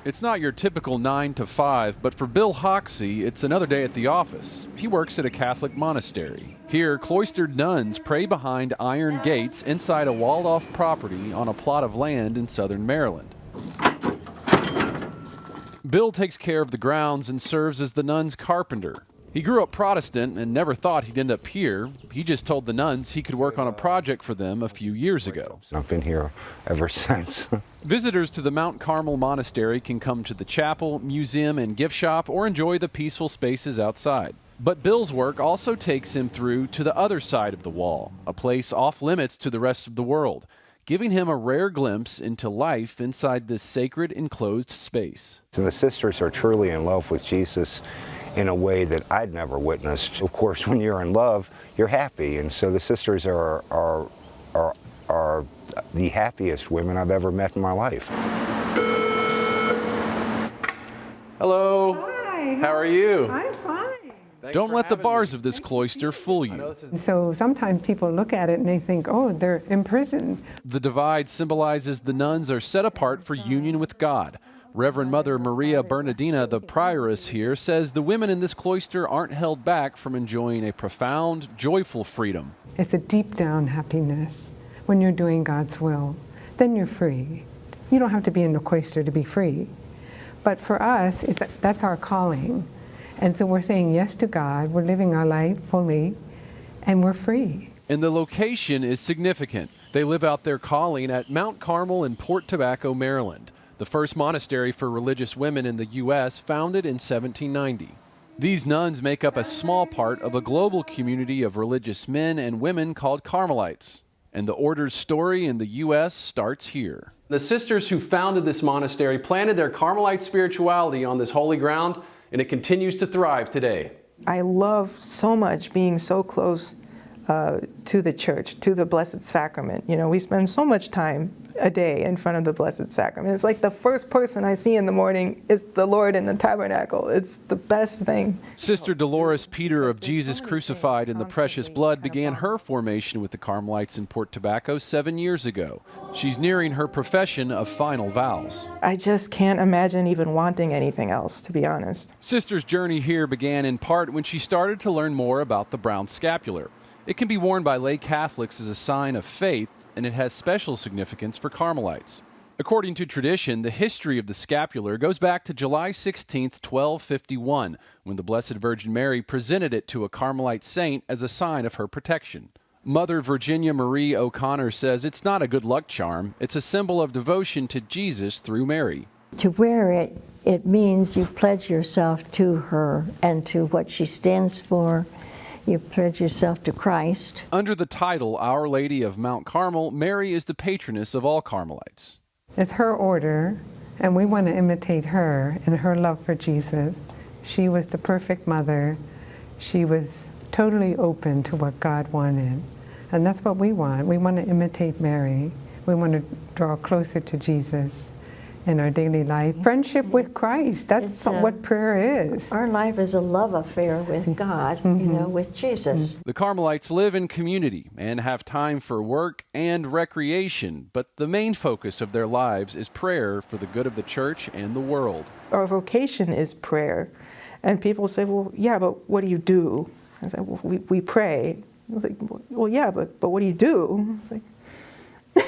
It's not your typical 9 to 5, but for Bill Hoxie, it's another day at the office. He works at a Catholic monastery. Here, cloistered nuns pray behind iron gates inside a walled-off property on a plot of land in southern Maryland. Bill takes care of the grounds and serves as the nuns' carpenter. He grew up Protestant and never thought he'd end up here. He just told the nuns he could work on a project for them a few years ago. I've been here ever since. Visitors to the Mount Carmel Monastery can come to the chapel, museum, and gift shop or enjoy the peaceful spaces outside. But Bill's work also takes him through to the other side of the wall, a place off limits to the rest of the world, giving him a rare glimpse into life inside this sacred enclosed space. So the sisters are truly in love with Jesus in a way that I'd never witnessed. Of course, when you're in love, you're happy, and so the sisters are the happiest women I've ever met in my life. Hello. Hi. How are you? I'm fine. Don't let the bars of this cloister fool you. So sometimes people look at it and they think, oh, they're imprisoned. The divide symbolizes the nuns are set apart for union with God. Reverend Mother Maria Bernardina, the prioress here, says the women in this cloister aren't held back from enjoying a profound, joyful freedom. It's a deep down happiness when you're doing God's will. Then you're free. You don't have to be in the cloister to be free. But for us, that's our calling. And so we're saying yes to God, we're living our life fully, and we're free. And the location is significant. They live out their calling at Mount Carmel in Port Tobacco, Maryland, the first monastery for religious women in the U.S., founded in 1790. These nuns make up a small part of a global community of religious men and women called Carmelites. And the order's story in the U.S. starts here. The sisters who founded this monastery planted their Carmelite spirituality on this holy ground, and it continues to thrive today. I love so much being so close to the church, to the Blessed Sacrament. You know, we spend so much time a day in front of the Blessed Sacrament. It's like the first person I see in the morning is the Lord in the tabernacle. It's the best thing. Sister Dolores Peter of Jesus Crucified in the Precious Blood began her formation with the Carmelites in Port Tobacco 7 years ago. She's nearing her profession of final vows. I just can't imagine even wanting anything else, to be honest. Sister's journey here began in part when she started to learn more about the brown scapular. It can be worn by lay Catholics as a sign of faith, and it has special significance for Carmelites. According to tradition, the history of the scapular goes back to July 16, 1251, when the Blessed Virgin Mary presented it to a Carmelite saint as a sign of her protection. Mother Virginia Marie O'Connor says it's not a good luck charm, it's a symbol of devotion to Jesus through Mary. To wear it, it means you pledge yourself to her and to what she stands for. You pledge yourself to Christ. Under the title Our Lady of Mount Carmel, Mary is the patroness of all Carmelites. It's her order, and we want to imitate her and her love for Jesus. She was the perfect mother. She was totally open to what God wanted. And that's what we want. We want to imitate Mary. We want to draw closer to Jesus in our daily life. Friendship with Christ, that's what prayer is. Our life is a love affair with God, you know, with Jesus. The Carmelites live in community and have time for work and recreation, but the main focus of their lives is prayer for the good of the church and the world. Our vocation is prayer. And people say, well, yeah, but what do you do? I said, well, we pray. I was like, well, yeah, but what do you do? I was like,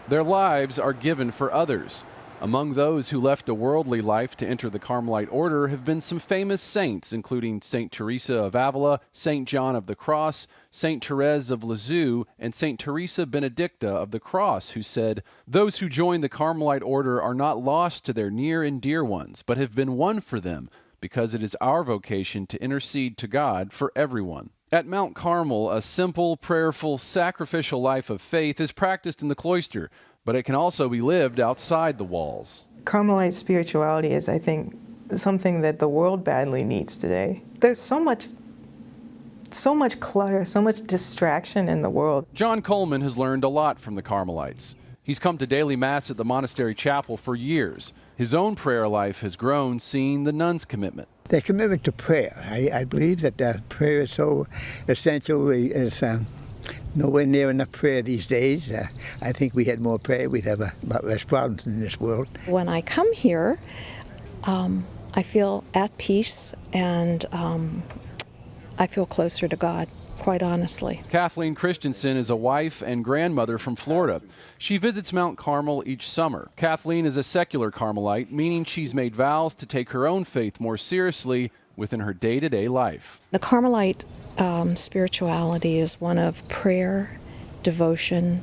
Their lives are given for others. Among those who left a worldly life to enter the Carmelite order have been some famous saints, including St. Teresa of Avila, St. John of the Cross, St. Therese of Lisieux, and St. Teresa Benedicta of the Cross, who said, "Those who join the Carmelite order are not lost to their near and dear ones, but have been won for them, because it is our vocation to intercede to God for everyone." At Mount Carmel, a simple, prayerful, sacrificial life of faith is practiced in the cloister, but it can also be lived outside the walls. Carmelite spirituality is, I think, something that the world badly needs today. There's so much clutter, so much distraction in the world. John Coleman has learned a lot from the Carmelites. He's come to daily mass at the monastery chapel for years. His own prayer life has grown seeing the nuns' commitment. Their commitment to prayer. I believe that prayer is so essential. It's nowhere near enough prayer these days. I think we had more prayer, we'd have about less problems in this world. When I come here, I feel at peace and I feel closer to God, quite honestly. Kathleen Christensen is a wife and grandmother from Florida. She visits Mount Carmel each summer. Kathleen is a secular Carmelite, meaning she's made vows to take her own faith more seriously within her day-to-day life. The Carmelite spirituality is one of prayer, devotion,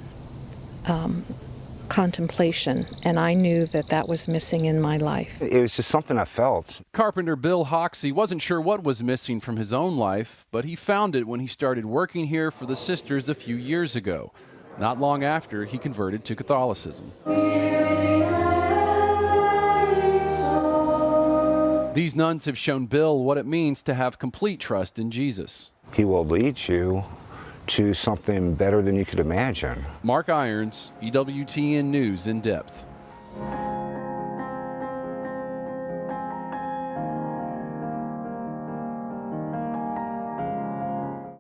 contemplation, and I knew that that was missing in my life. It was just something I felt. Carpenter Bill Hoxie wasn't sure what was missing from his own life, but he found it when he started working here for the sisters a few years ago, not long after he converted to Catholicism. These nuns have shown Bill what it means to have complete trust in Jesus. He will lead you to something better than you could imagine. Mark Irons, EWTN News in Depth.